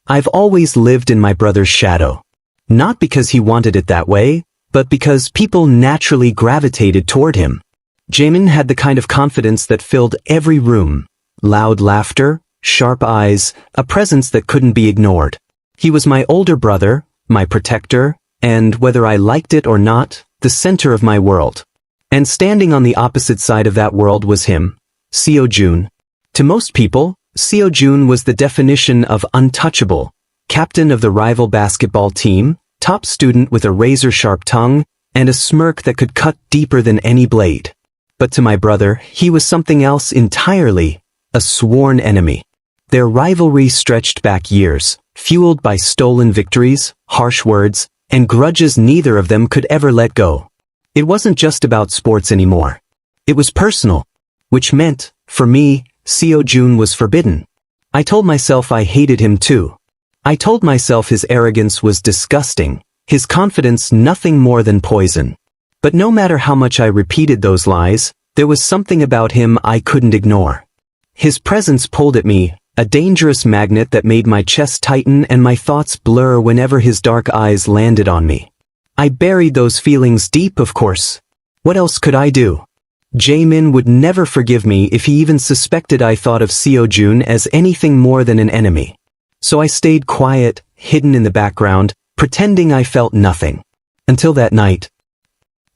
I've always lived in my brother's shadow. Not because he wanted it that way, but because people naturally gravitated toward him. Jaemin had the kind of confidence that filled every room. Loud laughter, sharp eyes, a presence that couldn't be ignored. He was my older brother, my protector, and whether I liked it or not, the center of my world. And standing on the opposite side of that world was him, Seo-jun. To most people, Seo-jun was the definition of untouchable, captain of the rival basketball team, top student with a razor-sharp tongue, and a smirk that could cut deeper than any blade. But to my brother, he was something else entirely, a sworn enemy. Their rivalry stretched back years, fueled by stolen victories, harsh words, and grudges neither of them could ever let go. It wasn't just about sports anymore. It was personal, which meant, for me, Seo-jun was forbidden. I told myself I hated him too. I told myself his arrogance was disgusting, his confidence nothing more than poison. But no matter how much I repeated those lies, there was something about him I couldn't ignore. His presence pulled at me, a dangerous magnet that made my chest tighten and my thoughts blur whenever his dark eyes landed on me. I buried those feelings deep, of course. What else could I do? Jaemin would never forgive me if he even suspected I thought of Seo-jun as anything more than an enemy. So I stayed quiet, hidden in the background, pretending I felt nothing. Until that night.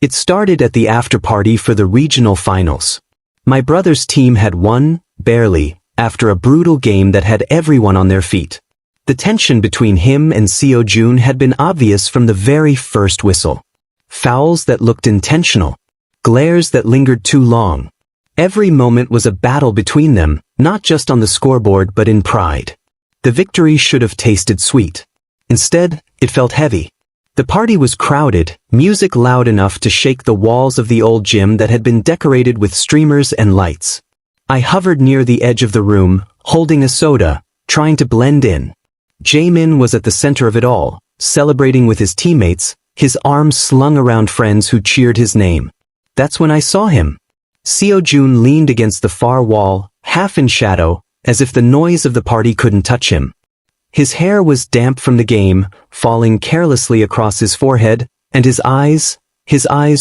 It started at the after-party for the regional finals. My brother's team had won, barely, after a brutal game that had everyone on their feet. The tension between him and Seo-jun had been obvious from the very first whistle. Fouls that looked intentional. Glares that lingered too long. Every moment was a battle between them, not just on the scoreboard but in pride. The victory should have tasted sweet. Instead, it felt heavy. The party was crowded, music loud enough to shake the walls of the old gym that had been decorated with streamers and lights. I hovered near the edge of the room, holding a soda, trying to blend in. Jaemin was at the center of it all, celebrating with his teammates, his arms slung around friends who cheered his name. That's when I saw him. Seo-jun leaned against the far wall, half in shadow, as if the noise of the party couldn't touch him. His hair was damp from the game, falling carelessly across his forehead, and his eyes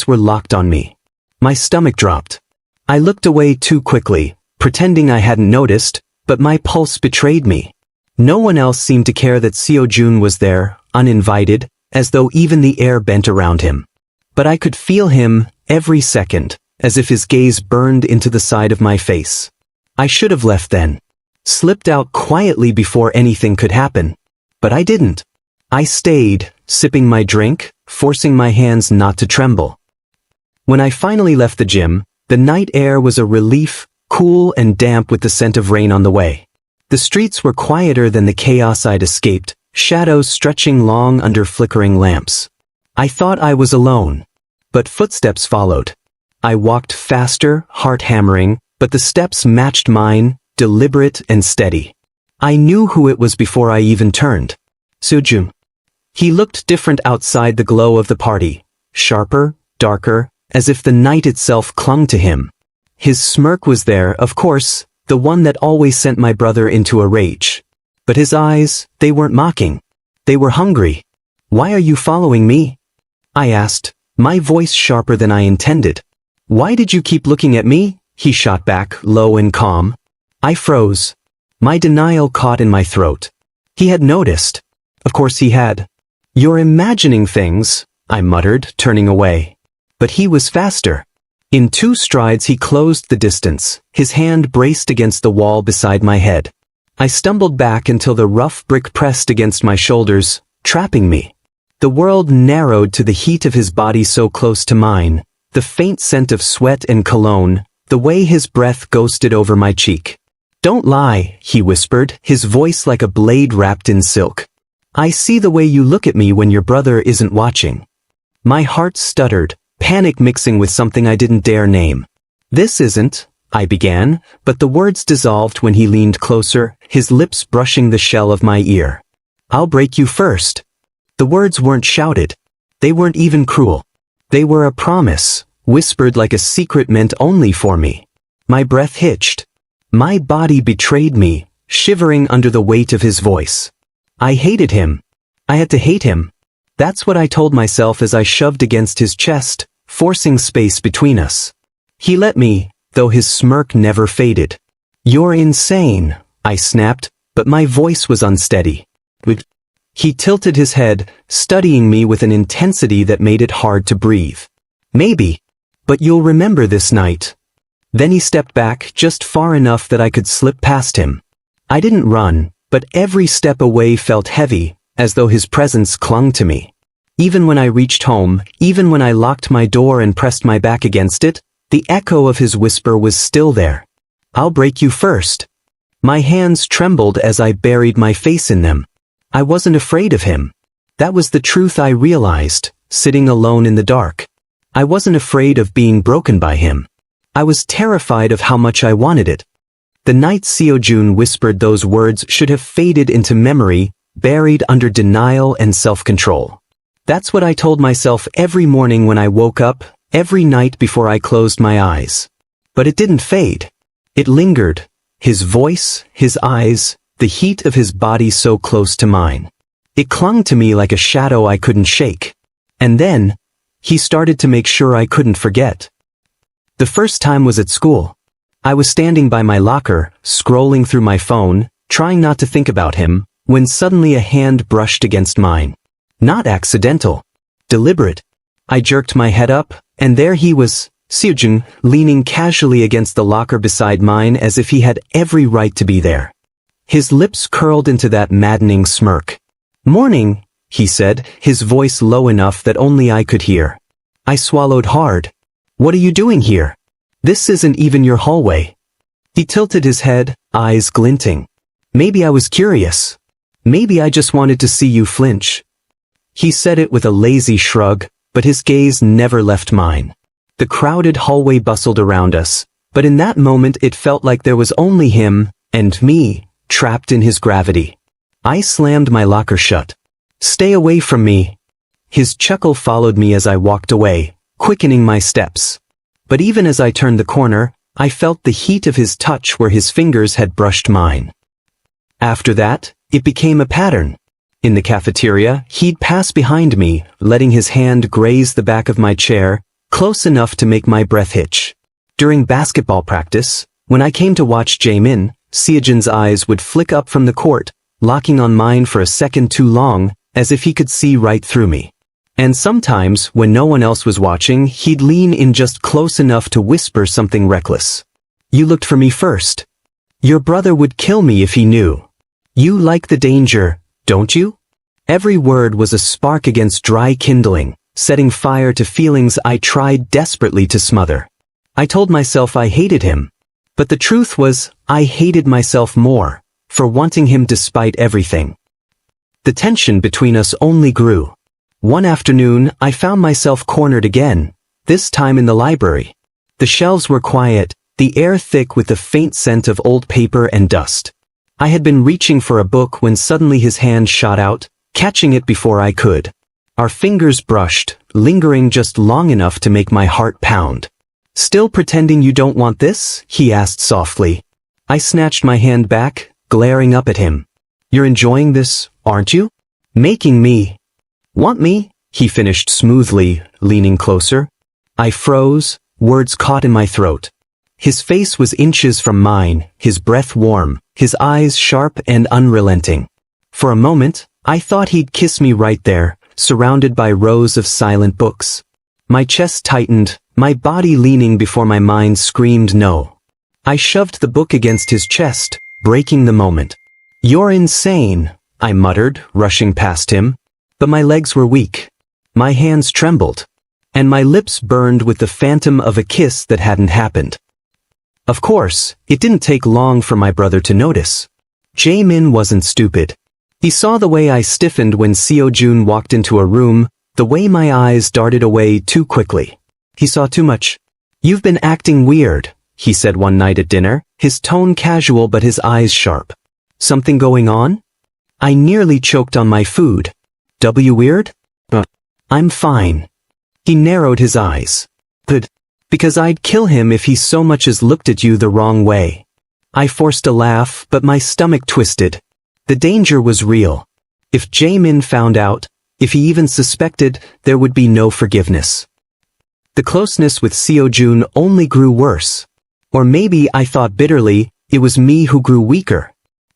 were locked on me. My stomach dropped. I looked away too quickly, pretending I hadn't noticed, but my pulse betrayed me. No one else seemed to care that Seo-jun was there, uninvited, as though even the air bent around him. But I could feel him, every second, as if his gaze burned into the side of my face. I should have left then. Slipped out quietly before anything could happen. But I didn't. I stayed, sipping my drink, forcing my hands not to tremble. When I finally left the gym, the night air was a relief, cool and damp with the scent of rain on the way. The streets were quieter than the chaos I'd escaped, shadows stretching long under flickering lamps. I thought I was alone. But footsteps followed. I walked faster, heart hammering, but the steps matched mine, deliberate and steady. I knew who it was before I even turned. Seo-jun. He looked different outside the glow of the party, sharper, darker, as if the night itself clung to him. His smirk was there, of course, the one that always sent my brother into a rage. But his eyes, they weren't mocking. They were hungry. "Why are you following me?" I asked, my voice sharper than I intended. "Why did you keep looking at me?" he shot back, low and calm. I froze. My denial caught in my throat. He had noticed. Of course he had. "You're imagining things," I muttered, turning away. But he was faster. In 2 strides he closed the distance, his hand braced against the wall beside my head. I stumbled back until the rough brick pressed against my shoulders, trapping me. The world narrowed to the heat of his body so close to mine, the faint scent of sweat and cologne, the way his breath ghosted over my cheek. "Don't lie," he whispered, his voice like a blade wrapped in silk. "I see the way you look at me when your brother isn't watching." My heart stuttered, panic mixing with something I didn't dare name. "This isn't," I began, but the words dissolved when he leaned closer, his lips brushing the shell of my ear. "I'll break you first." The words weren't shouted. They weren't even cruel. They were a promise, whispered like a secret meant only for me. My breath hitched. My body betrayed me, shivering under the weight of his voice. I hated him. I had to hate him. That's what I told myself as I shoved against his chest, forcing space between us. He let me, though his smirk never faded. "You're insane," I snapped, but my voice was unsteady. He tilted his head, studying me with an intensity that made it hard to breathe. "Maybe. But you'll remember this night." Then he stepped back just far enough that I could slip past him. I didn't run, but every step away felt heavy, as though his presence clung to me. Even when I reached home, even when I locked my door and pressed my back against it, the echo of his whisper was still there. "I'll break you first." My hands trembled as I buried my face in them. I wasn't afraid of him. That was the truth I realized, sitting alone in the dark. I wasn't afraid of being broken by him. I was terrified of how much I wanted it. The night Seojun whispered those words should have faded into memory, buried under denial and self-control. That's what I told myself every morning when I woke up, every night before I closed my eyes. But it didn't fade. It lingered. His voice, his eyes, the heat of his body so close to mine. It clung to me like a shadow I couldn't shake. And then, he started to make sure I couldn't forget. The first time was at school. I was standing by my locker, scrolling through my phone, trying not to think about him, when suddenly a hand brushed against mine. Not accidental. Deliberate. I jerked my head up, and there he was, Seojun, leaning casually against the locker beside mine as if he had every right to be there. His lips curled into that maddening smirk. "Morning," he said, his voice low enough that only I could hear. I swallowed hard. "What are you doing here? This isn't even your hallway." He tilted his head, eyes glinting. "Maybe I was curious. Maybe I just wanted to see you flinch." He said it with a lazy shrug, but his gaze never left mine. The crowded hallway bustled around us, but in that moment it felt like there was only him, and me, trapped in his gravity. I slammed my locker shut. "Stay away from me." His chuckle followed me as I walked away, quickening my steps. But even as I turned the corner, I felt the heat of his touch where his fingers had brushed mine. After that, it became a pattern. In the cafeteria, he'd pass behind me, letting his hand graze the back of my chair, close enough to make my breath hitch. During basketball practice, when I came to watch Jaemin, Seojun's eyes would flick up from the court, locking on mine for a second too long, as if he could see right through me. And sometimes, when no one else was watching, he'd lean in just close enough to whisper something reckless. "You looked for me first. Your brother would kill me if he knew. You like the danger, don't you?" Every word was a spark against dry kindling, setting fire to feelings I tried desperately to smother. I told myself I hated him. But the truth was, I hated myself more, for wanting him despite everything. The tension between us only grew. One afternoon, I found myself cornered again, this time in the library. The shelves were quiet, the air thick with the faint scent of old paper and dust. I had been reaching for a book when suddenly his hand shot out, catching it before I could. Our fingers brushed, lingering just long enough to make my heart pound. "Still pretending you don't want this?" he asked softly. I snatched my hand back, glaring up at him. "You're enjoying this, aren't you? Making me want me?" he finished smoothly, leaning closer. I froze, words caught in my throat. His face was inches from mine, his breath warm, his eyes sharp and unrelenting. For a moment, I thought he'd kiss me right there, surrounded by rows of silent books. My chest tightened, my body leaning before my mind screamed no. I shoved the book against his chest, breaking the moment. "You're insane," I muttered, rushing past him. But my legs were weak. My hands trembled. And my lips burned with the phantom of a kiss that hadn't happened. Of course, it didn't take long for my brother to notice. Jaemin wasn't stupid. He saw the way I stiffened when Seojun walked into a room, the way my eyes darted away too quickly. He saw too much. "You've been acting weird," he said one night at dinner, his tone casual but his eyes sharp. "Something going on?" I nearly choked on my food. Weird? "I'm fine." He narrowed his eyes. "Good. Because I'd kill him if he so much as looked at you the wrong way." I forced a laugh, but my stomach twisted. The danger was real. If Jaemin found out, if he even suspected, there would be no forgiveness. The closeness with Seojun only grew worse. Or maybe, I thought bitterly, it was me who grew weaker.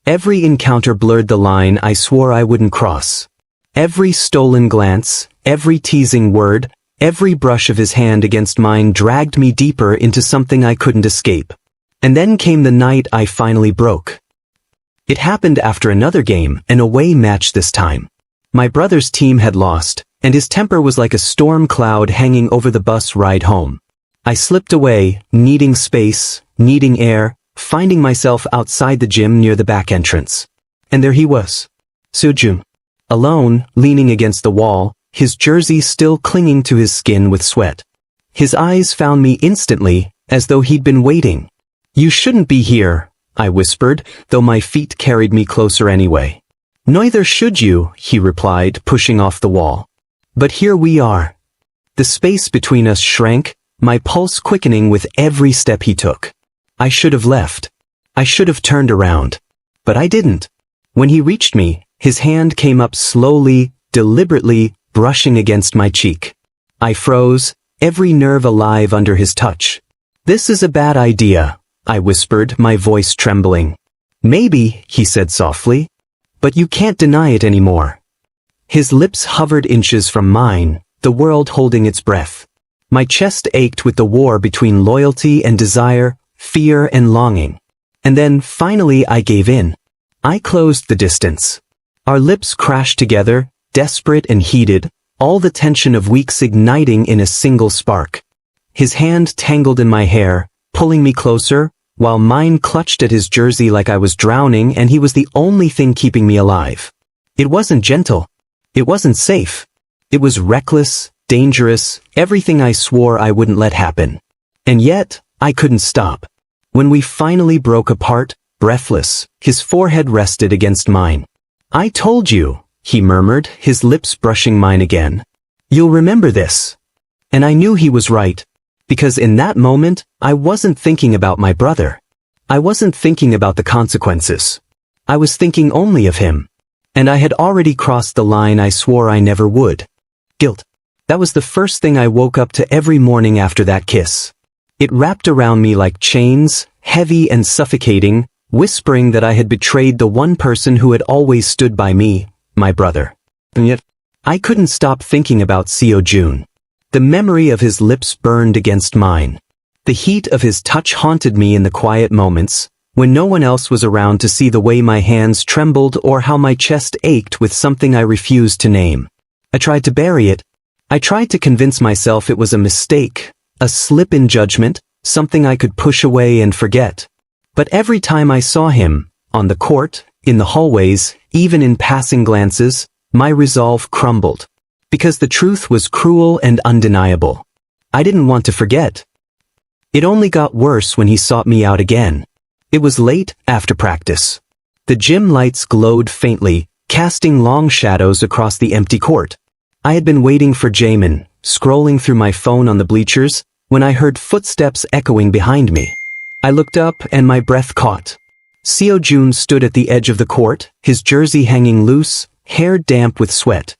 Every encounter blurred the line I swore I wouldn't cross. Every stolen glance, every teasing word, every brush of his hand against mine dragged me deeper into something I couldn't escape. And then came the night I finally broke. It happened after another game, an away match this time. My brother's team had lost, and his temper was like a storm cloud hanging over the bus ride home. I slipped away, needing space, needing air, finding myself outside the gym near the back entrance. And there he was. Seojun. Alone, leaning against the wall, his jersey still clinging to his skin with sweat. His eyes found me instantly, as though he'd been waiting. "You shouldn't be here," I whispered, though my feet carried me closer anyway. "Neither should you," he replied, pushing off the wall. "But here we are." The space between us shrank, my pulse quickening with every step he took. I should have left. I should have turned around. But I didn't. When he reached me, his hand came up slowly, deliberately, brushing against my cheek. I froze, every nerve alive under his touch. "This is a bad idea," I whispered, my voice trembling. "Maybe," he said softly. "But you can't deny it anymore." His lips hovered inches from mine, the world holding its breath. My chest ached with the war between loyalty and desire, fear and longing. And then, finally, I gave in. I closed the distance. Our lips crashed together, desperate and heated, all the tension of weeks igniting in a single spark. His hand tangled in my hair, pulling me closer, while mine clutched at his jersey like I was drowning and he was the only thing keeping me alive. It wasn't gentle. It wasn't safe. It was reckless, dangerous, everything I swore I wouldn't let happen. And yet, I couldn't stop. When we finally broke apart, breathless, his forehead rested against mine. "I told you," he murmured, his lips brushing mine again. "You'll remember this." And I knew he was right. Because in that moment, I wasn't thinking about my brother. I wasn't thinking about the consequences. I was thinking only of him. And I had already crossed the line I swore I never would. Guilt. That was the first thing I woke up to every morning after that kiss. It wrapped around me like chains, heavy and suffocating, whispering that I had betrayed the one person who had always stood by me, my brother. And yet, I couldn't stop thinking about Seojun. The memory of his lips burned against mine. The heat of his touch haunted me in the quiet moments, when no one else was around to see the way my hands trembled or how my chest ached with something I refused to name. I tried to bury it. I tried to convince myself it was a mistake, a slip in judgment, something I could push away and forget. But every time I saw him, on the court, in the hallways, even in passing glances, my resolve crumbled. Because the truth was cruel and undeniable. I didn't want to forget. It only got worse when he sought me out again. It was late, after practice. The gym lights glowed faintly, casting long shadows across the empty court. I had been waiting for Jaemin, scrolling through my phone on the bleachers, when I heard footsteps echoing behind me. I looked up and my breath caught. Seojun stood at the edge of the court, his jersey hanging loose, hair damp with sweat.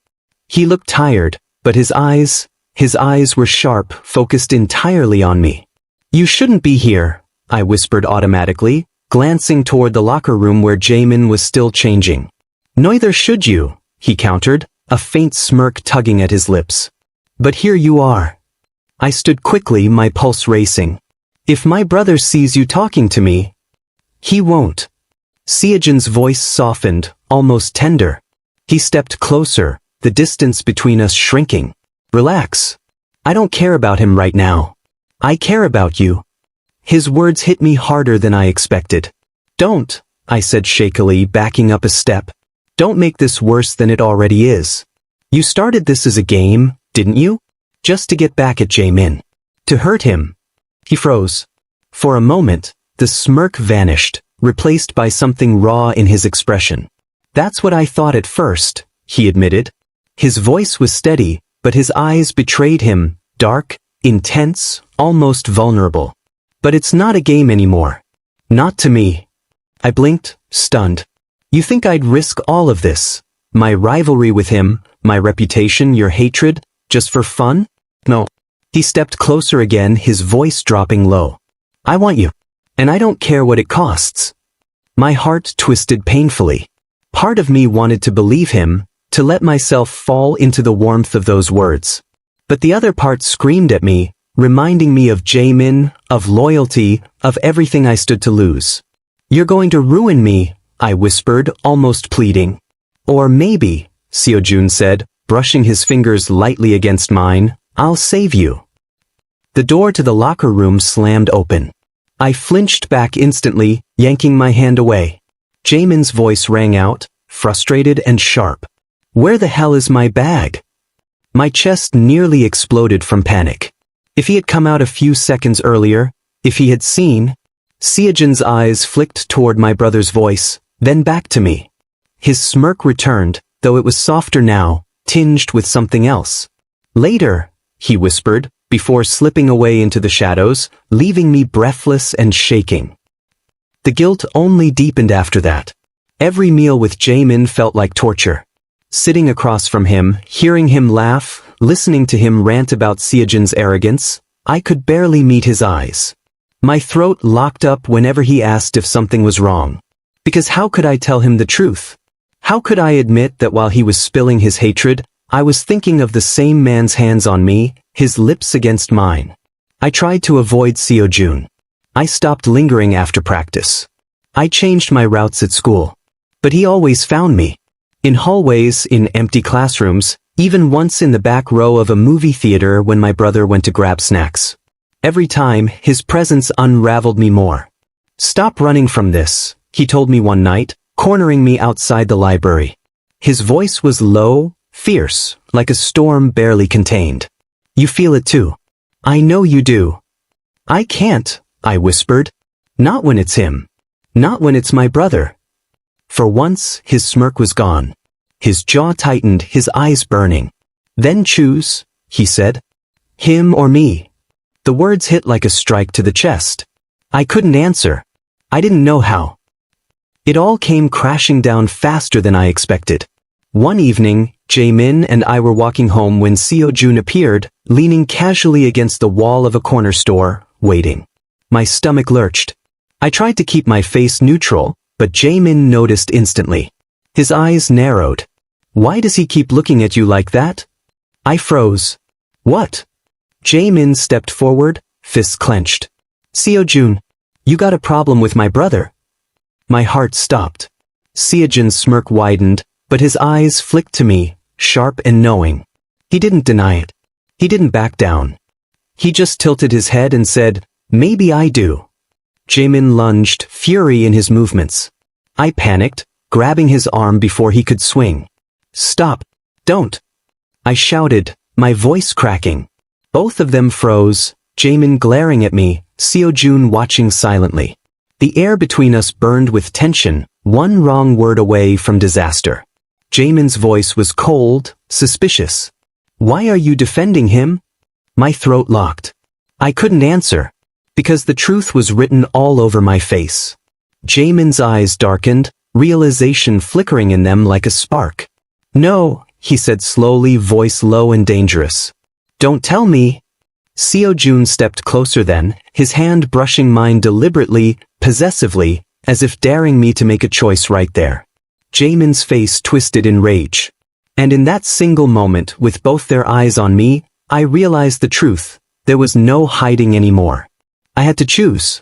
He looked tired, but his eyes were sharp, focused entirely on me. "You shouldn't be here," I whispered automatically, glancing toward the locker room where Jaemin was still changing. "Neither should you," he countered, a faint smirk tugging at his lips. "But here you are." I stood quickly, my pulse racing. "If my brother sees you talking to me, he won't." Seojun's voice softened, almost tender. He stepped closer, the distance between us shrinking. "Relax. I don't care about him right now. I care about you." His words hit me harder than I expected. "Don't," I said shakily, backing up a step. "Don't make this worse than it already is. You started this as a game, didn't you? Just to get back at Jaemin. To hurt him." He froze. For a moment, the smirk vanished, replaced by something raw in his expression. "That's what I thought at first," he admitted. His voice was steady, but his eyes betrayed him, dark, intense, almost vulnerable. "But it's not a game anymore. Not to me." I blinked, stunned. "You think I'd risk all of this?" My rivalry with him, my reputation, your hatred, just for fun? No. He stepped closer again, his voice dropping low. I want you. And I don't care what it costs. My heart twisted painfully. Part of me wanted to believe him, to let myself fall into the warmth of those words. But the other part screamed at me, reminding me of Jaemin, of loyalty, of everything I stood to lose. You're going to ruin me, I whispered, almost pleading. Or maybe, Seojun said, brushing his fingers lightly against mine, I'll save you. The door to the locker room slammed open. I flinched back instantly, yanking my hand away. Jaemin's voice rang out, frustrated and sharp. Where the hell is my bag? My chest nearly exploded from panic. If he had come out a few seconds earlier, if he had seen... Seojun's eyes flicked toward my brother's voice, then back to me. His smirk returned, though it was softer now, tinged with something else. Later, he whispered, before slipping away into the shadows, leaving me breathless and shaking. The guilt only deepened after that. Every meal with Jaemin felt like torture. Sitting across from him, hearing him laugh, listening to him rant about Seojun's arrogance, I could barely meet his eyes. My throat locked up whenever he asked if something was wrong. Because how could I tell him the truth? How could I admit that while he was spilling his hatred, I was thinking of the same man's hands on me, his lips against mine? I tried to avoid Seojun. I stopped lingering after practice. I changed my routes at school. But he always found me. In hallways, in empty classrooms, even once in the back row of a movie theater when my brother went to grab snacks. Every time, his presence unraveled me more. Stop running from this, he told me one night, cornering me outside the library. His voice was low, fierce, like a storm barely contained. You feel it too. I know you do. I can't, I whispered. Not when it's him. Not when it's my brother. For once, his smirk was gone. His jaw tightened, his eyes burning. Then choose, he said. Him or me. The words hit like a strike to the chest. I couldn't answer. I didn't know how. It all came crashing down faster than I expected. One evening, Jaemin and I were walking home when Seojun appeared, leaning casually against the wall of a corner store, waiting. My stomach lurched. I tried to keep my face neutral, but Jaemin noticed instantly. His eyes narrowed. Why does he keep looking at you like that? I froze. What? Jaemin stepped forward, fists clenched. Seojun, you got a problem with my brother? My heart stopped. Seojun's smirk widened, but his eyes flicked to me, sharp and knowing. He didn't deny it. He didn't back down. He just tilted his head and said, maybe I do. Jaemin lunged, fury in his movements. I panicked, grabbing his arm before he could swing. Stop. Don't. I shouted, my voice cracking. Both of them froze, Jaemin glaring at me, Seojun watching silently. The air between us burned with tension, one wrong word away from disaster. Jaemin's voice was cold, suspicious. Why are you defending him? My throat locked. I couldn't answer, because the truth was written all over my face. Jaemin's eyes darkened, realization flickering in them like a spark. No, he said slowly, voice low and dangerous. Don't tell me. Seojun stepped closer then, his hand brushing mine deliberately, possessively, as if daring me to make a choice right there. Jaemin's face twisted in rage. And in that single moment, with both their eyes on me, I realized the truth. There was no hiding anymore. I had to choose.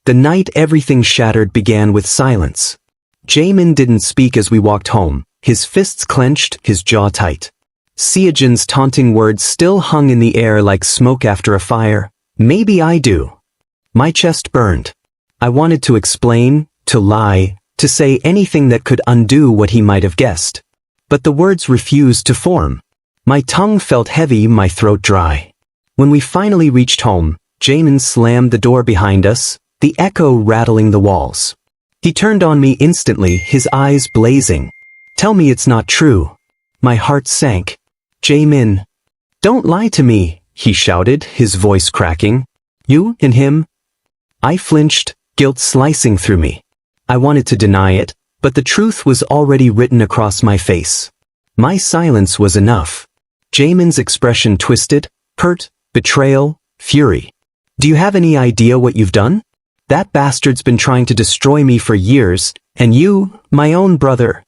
The night everything shattered began with silence. Jaemin didn't speak as we walked home, his fists clenched, his jaw tight. Seojun's taunting words still hung in the air like smoke after a fire. Maybe I do. My chest burned. I wanted to explain, to lie, to say anything that could undo what he might have guessed. But the words refused to form. My tongue felt heavy, my throat dry. When we finally reached home, Jaemin slammed the door behind us, the echo rattling the walls. He turned on me instantly, his eyes blazing. Tell me it's not true. My heart sank. Jaemin. Don't lie to me, he shouted, his voice cracking. You and him? I flinched, guilt slicing through me. I wanted to deny it, but the truth was already written across my face. My silence was enough. Jaemin's expression twisted, hurt, betrayal, fury. Do you have any idea what you've done? That bastard's been trying to destroy me for years, and you, my own brother.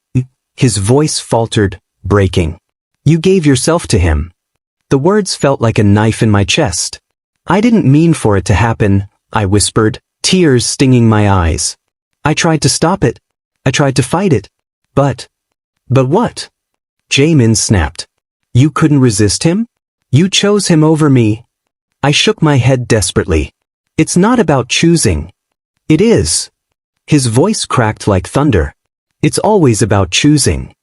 His voice faltered, breaking. You gave yourself to him. The words felt like a knife in my chest. I didn't mean for it to happen, I whispered, tears stinging my eyes. I tried to stop it. I tried to fight it. But what? Jaemin snapped. You couldn't resist him? You chose him over me. I shook my head desperately. It's not about choosing. It is. His voice cracked like thunder. It's always about choosing.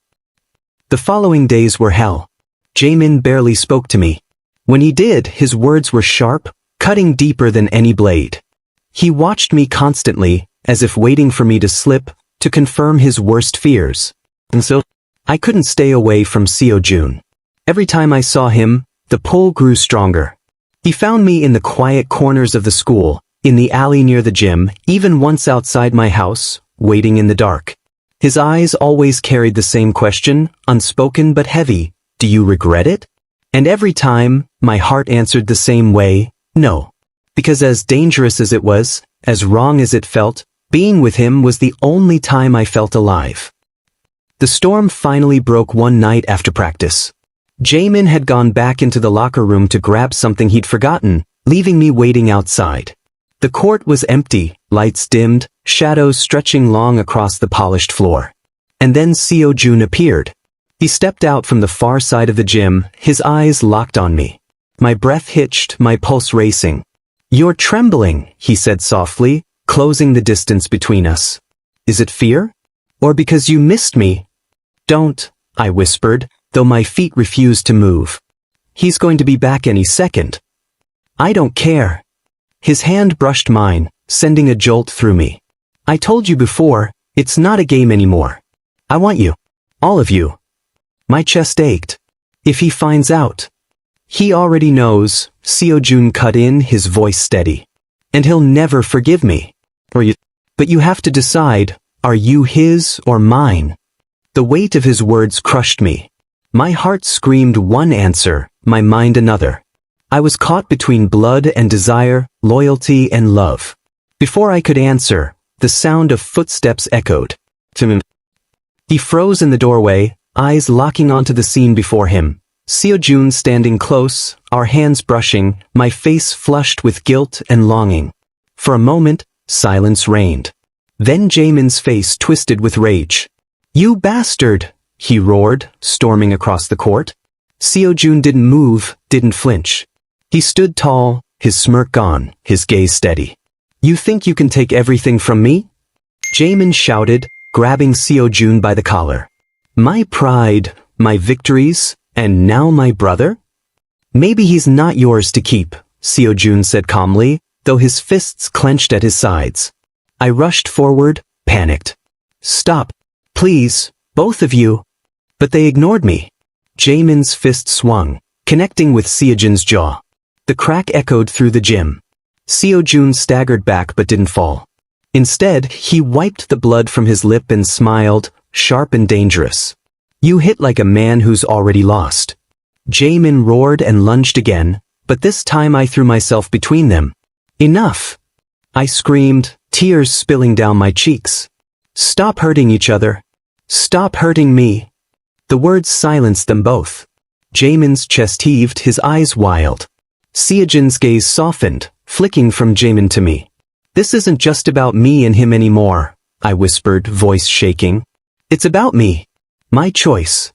The following days were hell. Jaemin barely spoke to me. When he did, his words were sharp, cutting deeper than any blade. He watched me constantly, as if waiting for me to slip, to confirm his worst fears. And so, I couldn't stay away from Seo-jun. Every time I saw him, the pull grew stronger. He found me in the quiet corners of the school, in the alley near the gym, even once outside my house, waiting in the dark. His eyes always carried the same question, unspoken but heavy. Do you regret it? And every time, my heart answered the same way, no. Because as dangerous as it was, as wrong as it felt, being with him was the only time I felt alive. The storm finally broke one night after practice. Jaemin had gone back into the locker room to grab something he'd forgotten, leaving me waiting outside. The court was empty, lights dimmed, shadows stretching long across the polished floor. And then Seo-jun appeared. He stepped out from the far side of the gym, his eyes locked on me. My breath hitched, my pulse racing. You're trembling, he said softly, closing the distance between us. Is it fear? Or because you missed me? Don't, I whispered, though my feet refused to move. He's going to be back any second. I don't care. His hand brushed mine, sending a jolt through me. I told you before, it's not a game anymore. I want you. All of you. My chest ached. If he finds out. He already knows, Seo-jun cut in, his voice steady. And he'll never forgive me. But you have to decide, are you his or mine? The weight of his words crushed me. My heart screamed one answer, my mind another. I was caught between blood and desire, loyalty and love. Before I could answer, the sound of footsteps echoed. He froze in the doorway, eyes locking onto the scene before him. Seo-jun standing close, our hands brushing, my face flushed with guilt and longing. For a moment, silence reigned. Then Jaemin's face twisted with rage. You bastard, he roared, storming across the court. Seo-jun didn't move, didn't flinch. He stood tall, his smirk gone, his gaze steady. You think you can take everything from me? Jaemin shouted, grabbing Seo-jun by the collar. My pride, my victories, and now my brother? Maybe he's not yours to keep, Seo-jun said calmly, though his fists clenched at his sides. I rushed forward, panicked. Stop, please, both of you. But they ignored me. Jaemin's fist swung, connecting with Seo-jun's jaw. The crack echoed through the gym. Seo-jun staggered back but didn't fall. Instead, he wiped the blood from his lip and smiled, sharp and dangerous. You hit like a man who's already lost. Jaemin roared and lunged again, but this time I threw myself between them. Enough! I screamed, tears spilling down my cheeks. Stop hurting each other. Stop hurting me. The words silenced them both. Jaemin's chest heaved, his eyes wild. Seo-jun's gaze softened, flicking from Jaemin to me. This isn't just about me and him anymore, I whispered, voice shaking. It's about me. My choice.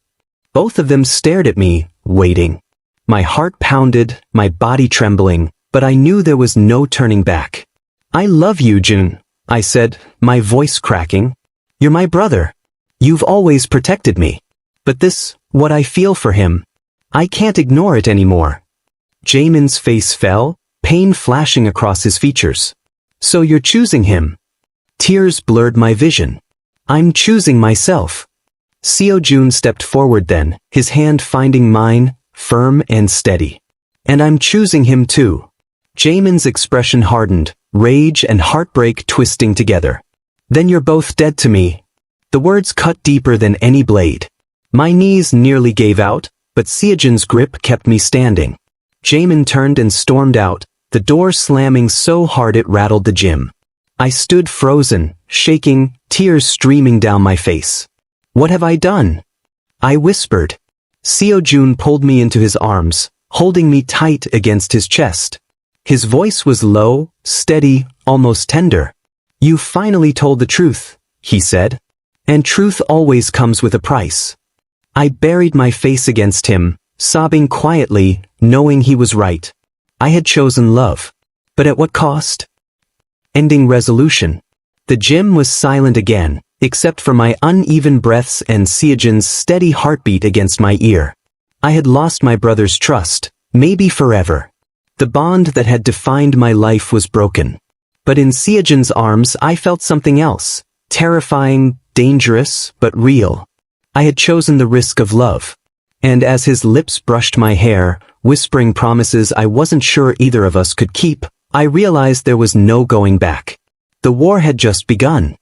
Both of them stared at me, waiting. My heart pounded, my body trembling, but I knew there was no turning back. I love you, Jun, I said, my voice cracking. You're my brother. You've always protected me. But this, what I feel for him, I can't ignore it anymore. Jaemin's face fell, pain flashing across his features. So you're choosing him. Tears blurred my vision. I'm choosing myself. Seo-jun stepped forward then, his hand finding mine, firm and steady. And I'm choosing him too. Jaemin's expression hardened, rage and heartbreak twisting together. Then you're both dead to me. The words cut deeper than any blade. My knees nearly gave out, but Seojin's grip kept me standing. Jaemin turned and stormed out, the door slamming so hard it rattled the gym. I stood frozen, shaking, tears streaming down my face. What have I done? I whispered. Seojun pulled me into his arms, holding me tight against his chest. His voice was low, steady, almost tender. You finally told the truth, he said. And truth always comes with a price. I buried my face against him, sobbing quietly, knowing he was right. I had chosen love. But at what cost? Ending resolution. The gym was silent again, except for my uneven breaths and Seojin's steady heartbeat against my ear. I had lost my brother's trust, maybe forever. The bond that had defined my life was broken. But in Seojin's arms I felt something else, terrifying, dangerous, but real. I had chosen the risk of love. And as his lips brushed my hair, whispering promises I wasn't sure either of us could keep, I realized there was no going back. The war had just begun.